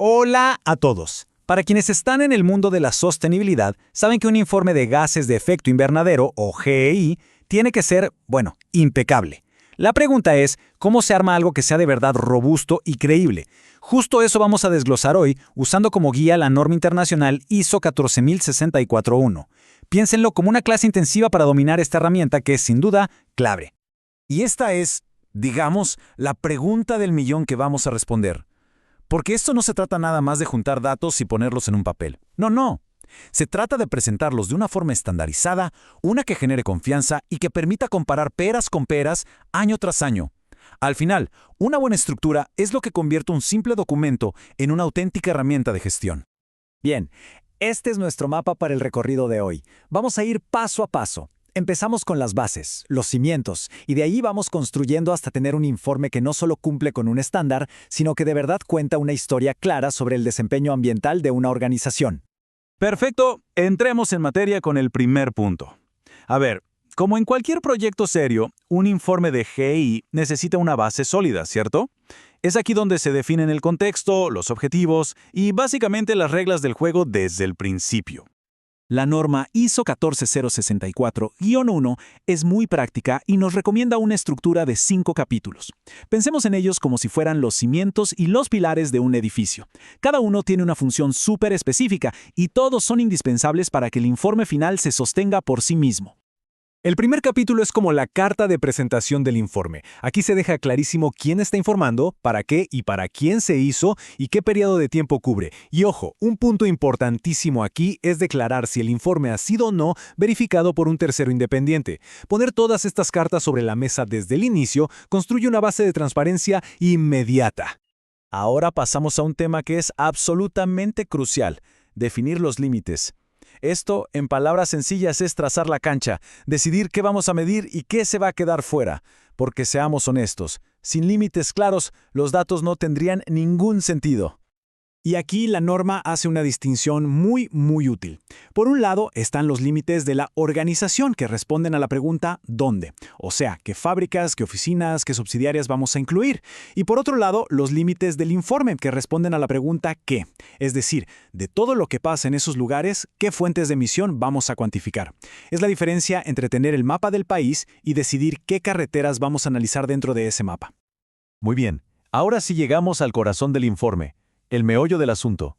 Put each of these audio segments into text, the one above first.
Hola a todos. Para quienes están en el mundo de la sostenibilidad, saben que un informe de gases de efecto invernadero, o GEI, tiene que ser, impecable. La pregunta es, ¿cómo se arma algo que sea de verdad robusto y creíble? Justo eso vamos a desglosar hoy, usando como guía la norma internacional ISO 14064-1. Piénsenlo como una clase intensiva para dominar esta herramienta que es, sin duda, clave. Y esta es, digamos, la pregunta del millón que vamos a responder. Porque esto no se trata nada más de juntar datos y ponerlos en un papel. No. Se trata de presentarlos de una forma estandarizada, una que genere confianza y que permita comparar peras con peras año tras año. Al final, una buena estructura es lo que convierte un simple documento en una auténtica herramienta de gestión. Bien, este es nuestro mapa para el recorrido de hoy. Vamos a ir paso a paso. Empezamos con las bases, los cimientos, y de ahí vamos construyendo hasta tener un informe que no solo cumple con un estándar, sino que de verdad cuenta una historia clara sobre el desempeño ambiental de una organización. Perfecto, entremos en materia con el primer punto. A ver, como en cualquier proyecto serio, un informe de GEI necesita una base sólida, ¿cierto? Es aquí donde se definen el contexto, los objetivos y básicamente las reglas del juego desde el principio. La norma ISO 14064-1 es muy práctica y nos recomienda una estructura de 5 capítulos. Pensemos en ellos como si fueran los cimientos y los pilares de un edificio. Cada uno tiene una función súper específica y todos son indispensables para que el informe final se sostenga por sí mismo. El primer capítulo es como la carta de presentación del informe. Aquí se deja clarísimo quién está informando, para qué y para quién se hizo y qué periodo de tiempo cubre. Y ojo, un punto importantísimo aquí es declarar si el informe ha sido o no verificado por un tercero independiente. Poner todas estas cartas sobre la mesa desde el inicio construye una base de transparencia inmediata. Ahora pasamos a un tema que es absolutamente crucial: definir los límites. Esto, en palabras sencillas, es trazar la cancha, decidir qué vamos a medir y qué se va a quedar fuera. Porque seamos honestos, sin límites claros, los datos no tendrían ningún sentido. Y aquí la norma hace una distinción muy útil. Por un lado están los límites de la organización que responden a la pregunta ¿dónde? O sea, qué fábricas, qué oficinas, qué subsidiarias vamos a incluir. Y por otro lado, los límites del informe que responden a la pregunta ¿qué? Es decir, de todo lo que pasa en esos lugares, ¿qué fuentes de emisión vamos a cuantificar? Es la diferencia entre tener el mapa del país y decidir qué carreteras vamos a analizar dentro de ese mapa. Muy bien, ahora sí llegamos al corazón del informe. El meollo del asunto.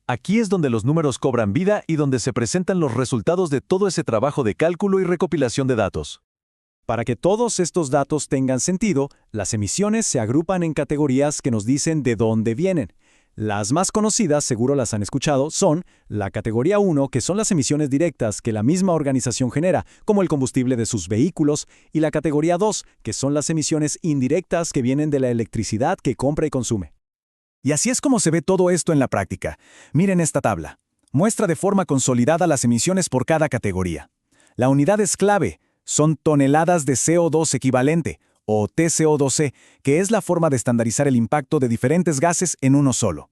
Aquí es donde los números cobran vida y donde se presentan los resultados de todo ese trabajo de cálculo y recopilación de datos. Para que todos estos datos tengan sentido, las emisiones se agrupan en categorías que nos dicen de dónde vienen. Las más conocidas, seguro las han escuchado, son la categoría 1, que son las emisiones directas que la misma organización genera, como el combustible de sus vehículos, y la categoría 2, que son las emisiones indirectas que vienen de la electricidad que compra y consume. Y así es como se ve todo esto en la práctica. Miren esta tabla. Muestra de forma consolidada las emisiones por cada categoría. La unidad es clave. Son toneladas de CO2 equivalente, o TCO2e, que es la forma de estandarizar el impacto de diferentes gases en uno solo.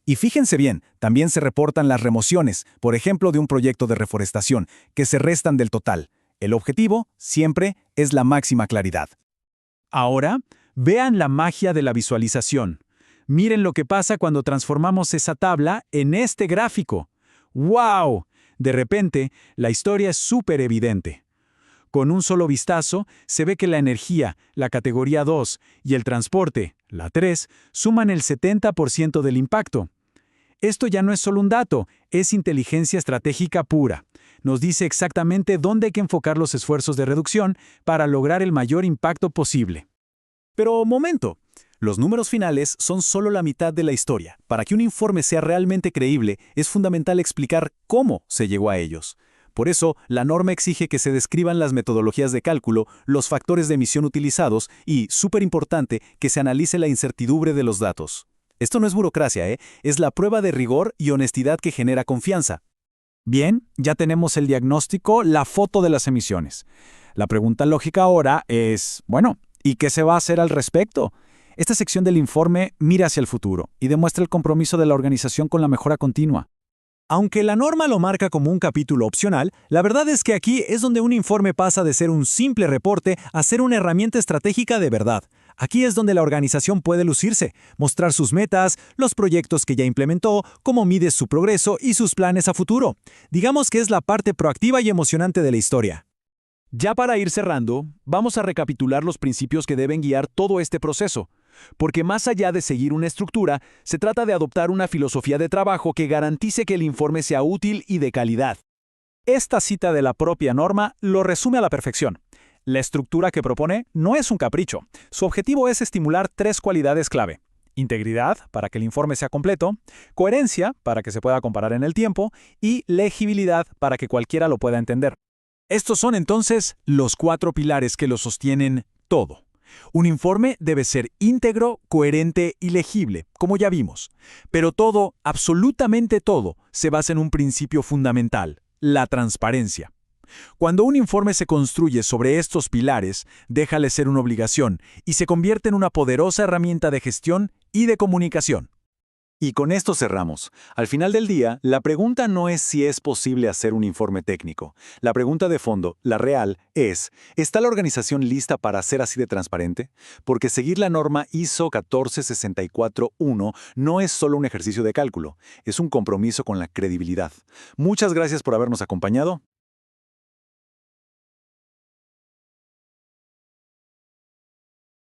Y fíjense bien, también se reportan las remociones, por ejemplo de un proyecto de reforestación, que se restan del total. El objetivo, siempre, es la máxima claridad. Ahora, vean la magia de la visualización. Miren lo que pasa cuando transformamos esa tabla en este gráfico. ¡Wow! De repente, la historia es súper evidente. Con un solo vistazo, se ve que la energía, la categoría 2, y el transporte, la 3, suman el 70% del impacto. Esto ya no es solo un dato, es inteligencia estratégica pura. Nos dice exactamente dónde hay que enfocar los esfuerzos de reducción para lograr el mayor impacto posible. Pero, momento. Los números finales son solo la mitad de la historia. Para que un informe sea realmente creíble, es fundamental explicar cómo se llegó a ellos. Por eso, la norma exige que se describan las metodologías de cálculo, los factores de emisión utilizados y, súper importante, que se analice la incertidumbre de los datos. Esto no es burocracia, es la prueba de rigor y honestidad que genera confianza. Bien, ya tenemos el diagnóstico, la foto de las emisiones. La pregunta lógica ahora es, ¿y qué se va a hacer al respecto? Esta sección del informe mira hacia el futuro y demuestra el compromiso de la organización con la mejora continua. Aunque la norma lo marca como un capítulo opcional, la verdad es que aquí es donde un informe pasa de ser un simple reporte a ser una herramienta estratégica de verdad. Aquí es donde la organización puede lucirse, mostrar sus metas, los proyectos que ya implementó, cómo mide su progreso y sus planes a futuro. Digamos que es la parte proactiva y emocionante de la historia. Ya para ir cerrando, vamos a recapitular los principios que deben guiar todo este proceso, porque más allá de seguir una estructura, se trata de adoptar una filosofía de trabajo que garantice que el informe sea útil y de calidad. Esta cita de la propia norma lo resume a la perfección. La estructura que propone no es un capricho. Su objetivo es estimular 3 cualidades clave: integridad, para que el informe sea completo; coherencia, para que se pueda comparar en el tiempo; y legibilidad, para que cualquiera lo pueda entender. Estos son entonces los 4 pilares que lo sostienen todo. Un informe debe ser íntegro, coherente y legible, como ya vimos. Pero todo, absolutamente todo, se basa en un principio fundamental: la transparencia. Cuando un informe se construye sobre estos pilares, deja de ser una obligación y se convierte en una poderosa herramienta de gestión y de comunicación. Y con esto cerramos. Al final del día, la pregunta no es si es posible hacer un informe técnico. La pregunta de fondo, la real, es: ¿está la organización lista para ser así de transparente? Porque seguir la norma ISO 14641 no es solo un ejercicio de cálculo, es un compromiso con la credibilidad. Muchas gracias por habernos acompañado